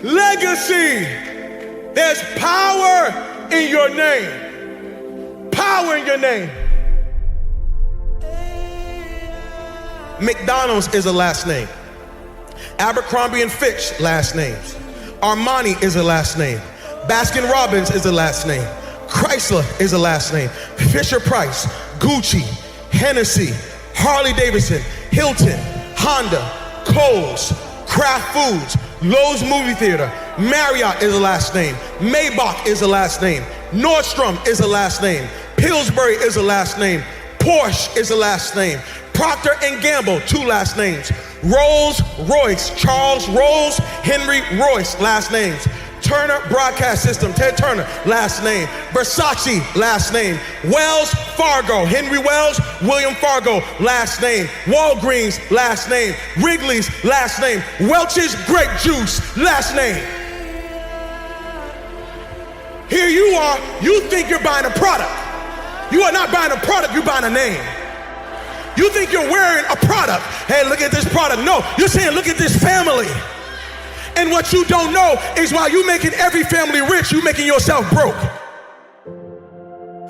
Legacy. There's power in your name. Power in your name. McDonald's is a last name. Abercrombie and Fitch, last names. Armani is a last name. Baskin Robbins is a last name. Chrysler is a last name. Fisher Price, Gucci, Hennessy, Harley Davidson, Hilton, Honda, Kohl's, Kraft Foods, Lowe's Movie Theater, Marriott is a last name. Maybach is a last name. Nordstrom is a last name. Pillsbury is a last name. Porsche is a last name. Procter & Gamble, 2 last names. Rolls Royce, Charles Rolls, Henry Royce, last names. Turner Broadcast System, Ted Turner, last name. Versace, last name. Wells Fargo, Henry Wells, William Fargo, last name. Walgreens, last name. Wrigley's, last name. Welch's Grape Juice, last name. Here you are, you think you're buying a product. You are not buying a product, you're buying a name. You think you're wearing a product. Hey, look at this product. No, you're saying, look at this family. And what you don't know is while you making every family rich, you making yourself broke.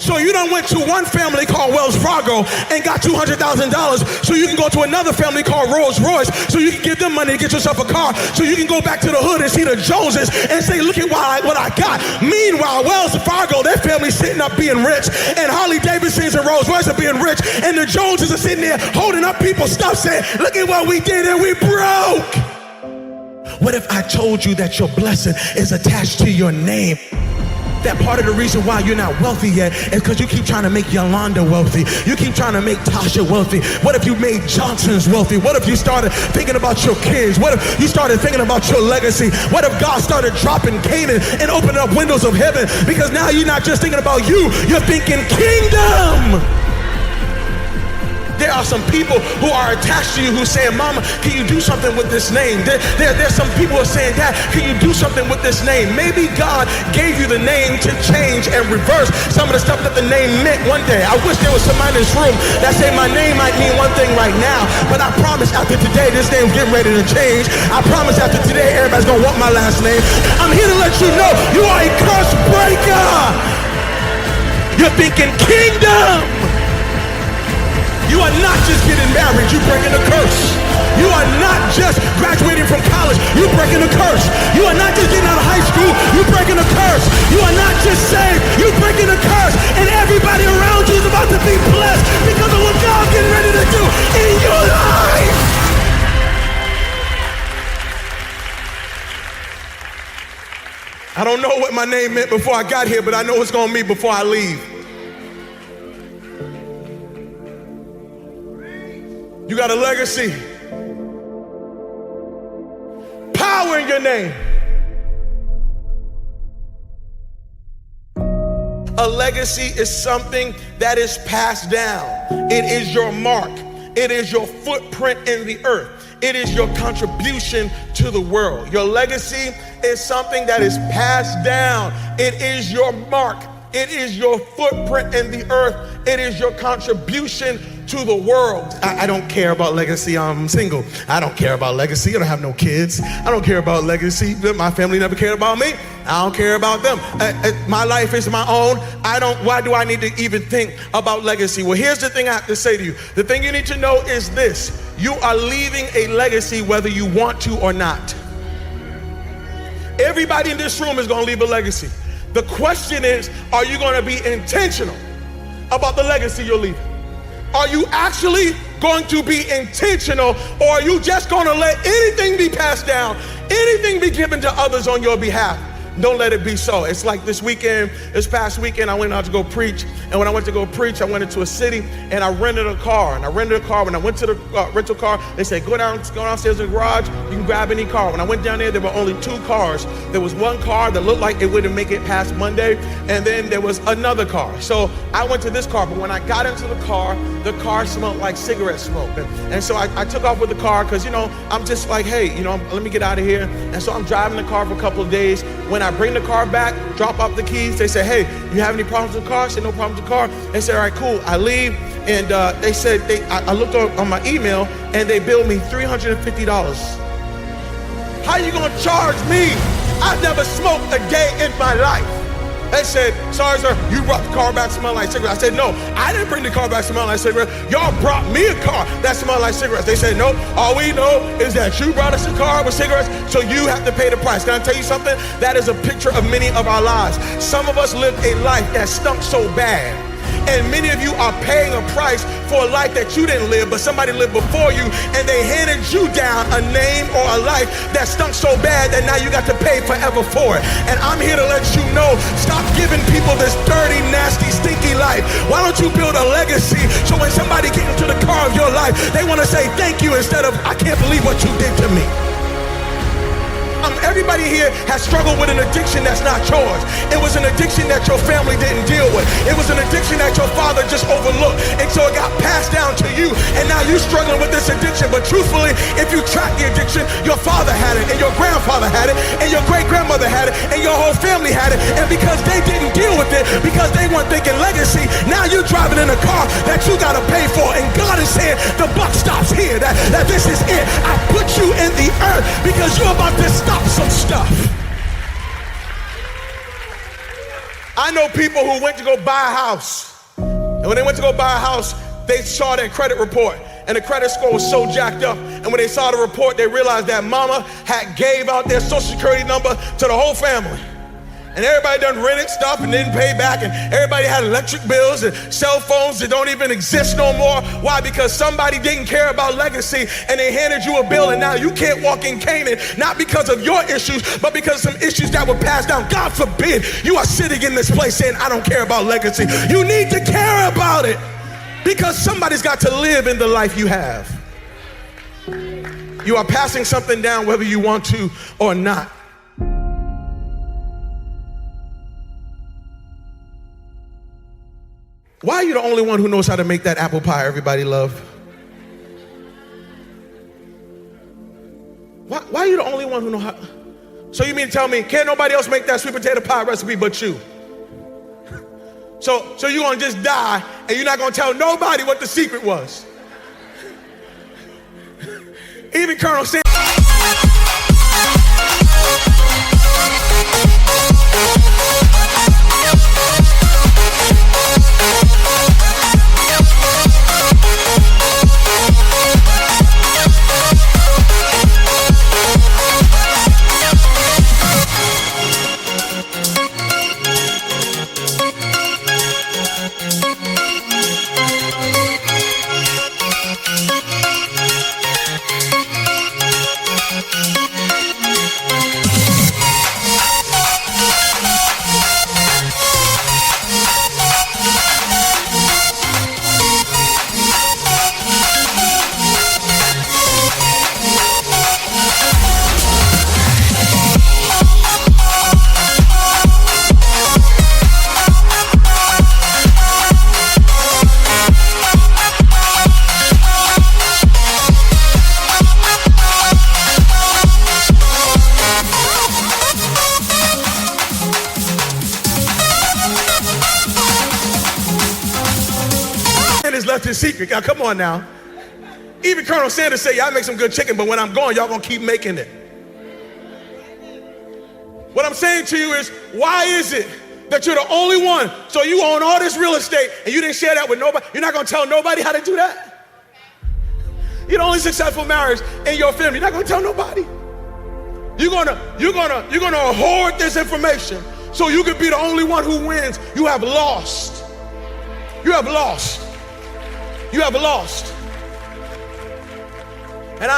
So you done went to one family called Wells Fargo and got $200,000 so you can go to another family called Rolls Royce so you can give them money to get yourself a car so you can go back to the hood and see the Joneses and say, look at what I got. Meanwhile, Wells Fargo, their family's sitting up being rich, and Harley Davidsons and Rolls Royce are being rich, and the Joneses are sitting there holding up people's stuff saying, look at what we did and we broke. What if I told you that your blessing is attached to your name? That part of the reason why you're not wealthy yet is because you keep trying to make Yolanda wealthy. You keep trying to make Tasha wealthy. What if you made Johnson's wealthy? What if you started thinking about your kids? What if you started thinking about your legacy? What if God started dropping Canaan and opening up windows of heaven? Because now you're not just thinking about you, you're thinking kingdom. There are some people who are attached to you who saying, Mama, can you do something with this name? There's some people who are saying, Dad, can you do something with this name? Maybe God gave you the name to change and reverse some of the stuff that the name meant one day. I wish there was somebody in this room that say my name might mean one thing right now, but I promise after today, this name's getting ready to change. I promise after today, everybody's gonna want my last name. I'm here to let you know you are a curse breaker. You're thinking kingdom. You are not just getting married, you're breaking a curse. You are not just graduating from college, you're breaking a curse. You are not just getting out of high school, you're breaking a curse. You are not just saved, you're breaking a curse. And everybody around you is about to be blessed because of what God's getting ready to do in your life. I don't know what my name meant before I got here, but I know what's gonna mean before I leave. You got a legacy. Power in your name. A legacy is something that is passed down. It is your mark. It is your footprint in the earth. It is your contribution to the world. Your legacy is something that is passed down. It is your mark. It is your footprint in the earth. It is your contribution to the world. I don't care about legacy. I'm single. I don't care about legacy. I don't have no kids. I don't care about legacy. My family never cared about me. I don't care about them. My life is my own. Why do I need to even think about legacy? Well, here's the thing I have to say to you. The thing you need to know is this. You are leaving a legacy whether you want to or not. Everybody in this room is going to leave a legacy. The question is, are you going to be intentional about the legacy you're leaving? Are you actually going to be intentional, or are you just going to let anything be passed down, anything be given to others on your behalf? Don't let it be so. It's like this past weekend, I went out to go preach. And when I went to go preach, I went into a city and I rented a car. When I went to the rental car, they said, go downstairs in the garage, you can grab any car. When I went down there were only 2 cars. There was one car that looked like it wouldn't make it past Monday. And then there was another car. So I went to this car, but when I got into the car smelled like cigarette smoke. And so I took off with the car because, I'm just like, hey, let me get out of here. And so I'm driving the car for a couple of days. When I bring the car back, drop off the keys, they say, hey, you have any problems with the car? I said, no problems with the car. They said, all right, cool. I leave, and they said, I looked on my email, and they billed me $350. How you gonna charge me I've never smoked a day in my life. They said, sorry, sir, you brought the car back smelling like cigarettes. I said, no, I didn't bring the car back smelling like cigarettes. Y'all brought me a car that smelled like cigarettes. They said, no, all we know is that you brought us a car with cigarettes, so you have to pay the price. Can I tell you something? That is a picture of many of our lives. Some of us lived a life that stunk so bad. And many of you are paying a price for a life that you didn't live, but somebody lived before you, and they handed you down a name or a life that stunk so bad that now you got to pay forever for it. And I'm here to let you know, stop giving people this dirty, nasty, stinky life. Why don't you build a legacy so when somebody gets into the car of your life, they want to say thank you instead of, I can't believe what you did to me. Everybody here has struggled with an addiction that's not yours. It was an addiction that your family didn't deal with. It was an addiction that your father just overlooked. And so it got passed down to you. And now you're struggling with this addiction. But truthfully, if you track the addiction, your father had it, and your grandfather had it, and your great-grandmother had it, and your whole family had it. And because they didn't deal with it, because they weren't thinking legacy, now you're driving in a car that you got to pay for. And God is saying, the buck stops here, that this is it. I put you in the earth because you're about to stop some stuff. I know people who went to go buy a house, and when they went to go buy a house, they saw their credit report, and the credit score was so jacked up, and when they saw the report, they realized that mama had gave out their social security number to the whole family. And everybody done rented stuff and didn't pay back, and everybody had electric bills and cell phones that don't even exist no more. Why? Because somebody didn't care about legacy, and they handed you a bill, and now you can't walk in Canaan, not because of your issues, but because of some issues that were passed down. God forbid you are sitting in this place saying, I don't care about legacy. You need to care about it, because somebody's got to live in the life you have. You are passing something down whether you want to or not. Why are you the only one who knows how to make that apple pie everybody love? Why are you the only one who knows how? So you mean to tell me, can't nobody else make that sweet potato pie recipe but you? So you're gonna just die and you're not gonna tell nobody what the secret was? Even Colonel Sanders. Left his secret. Now, come on now. Even Colonel Sanders said, y'all make some good chicken, but when I'm gone, y'all gonna keep making it. What I'm saying to you is, why is it that you're the only one? So you own all this real estate and you didn't share that with nobody? You're not gonna tell nobody how to do that? You're the only successful marriage in your family. You're not gonna tell nobody. You're gonna hoard this information so you can be the only one who wins. You have lost. You have lost. You have lost. And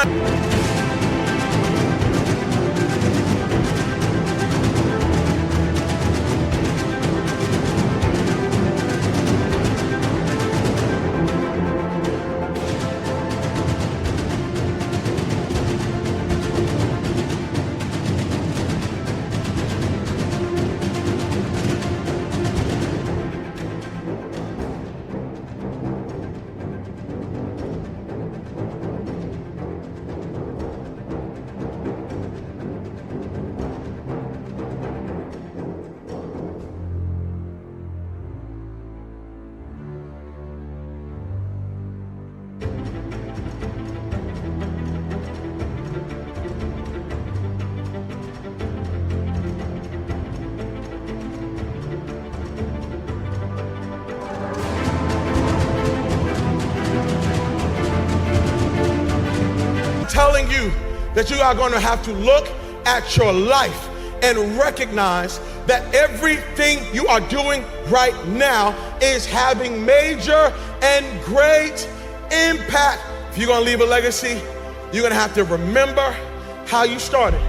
that you are going to have to look at your life and recognize that everything you are doing right now is having major and great impact. If you're going to leave a legacy, you're going to have to remember how you started,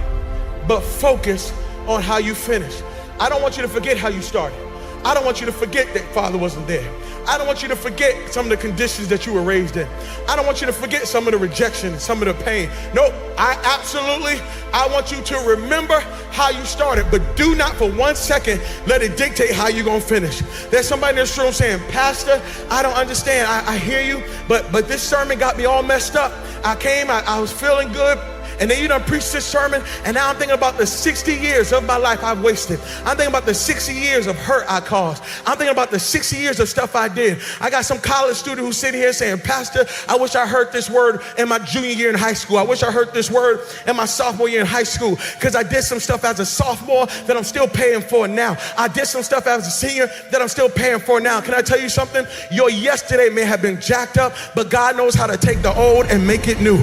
but focus on how you finished. I don't want you to forget how you started. I don't want you to forget that Father wasn't there. I don't want you to forget some of the conditions that you were raised in. I don't want you to forget some of the rejection, some of the pain. No, I want you to remember how you started, but do not for 1 second let it dictate how you're gonna finish. There's somebody in this room saying, Pastor, I don't understand. I hear you, but this sermon got me all messed up. I was feeling good. And then you done preached this sermon, and now I'm thinking about the 60 years of my life I've wasted. I'm thinking about the 60 years of hurt I caused. I'm thinking about the 60 years of stuff I did. I got some college student who's sitting here saying, Pastor, I wish I heard this word in my junior year in high school. I wish I heard this word in my sophomore year in high school, because I did some stuff as a sophomore that I'm still paying for now. I did some stuff as a senior that I'm still paying for now. Can I tell you something? Your yesterday may have been jacked up, but God knows how to take the old and make it new.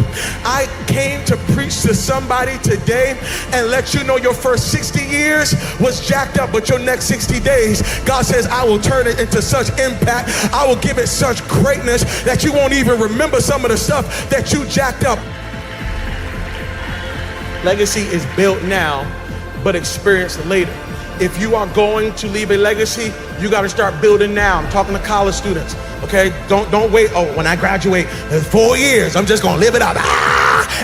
I came to preach to somebody today and let you know your first 60 years was jacked up, but your next 60 days, God says, I will turn it into such impact. I will give it such greatness that you won't even remember some of the stuff that you jacked up. Legacy is built now, but experienced later. If you are going to leave a legacy, you got to start building now. I'm talking to college students, okay? Don't wait. Oh, when I graduate in 4 years, I'm just going to live it out.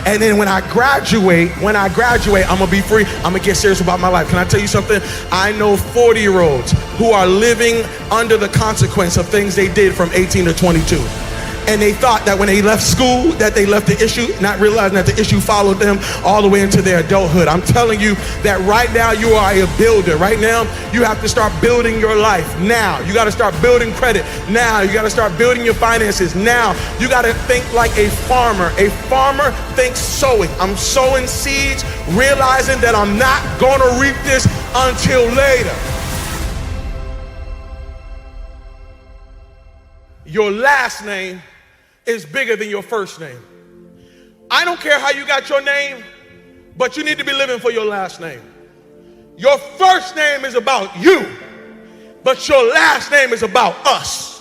And then when I graduate, I'm gonna be free. I'm gonna get serious about my life. Can I tell you something? I know 40-year-olds who are living under the consequence of things they did from 18 to 22. And they thought that when they left school, that they left the issue, not realizing that the issue followed them all the way into their adulthood. I'm telling you that right now you are a builder. Right now, you have to start building your life now. You got to start building credit now. You got to start building your finances now. You got to think like a farmer. A farmer thinks sowing. I'm sowing seeds, realizing that I'm not going to reap this until later. Your last name is bigger than your first name. I don't care how you got your name, but you need to be living for your last name. Your first name is about you, but your last name is about us.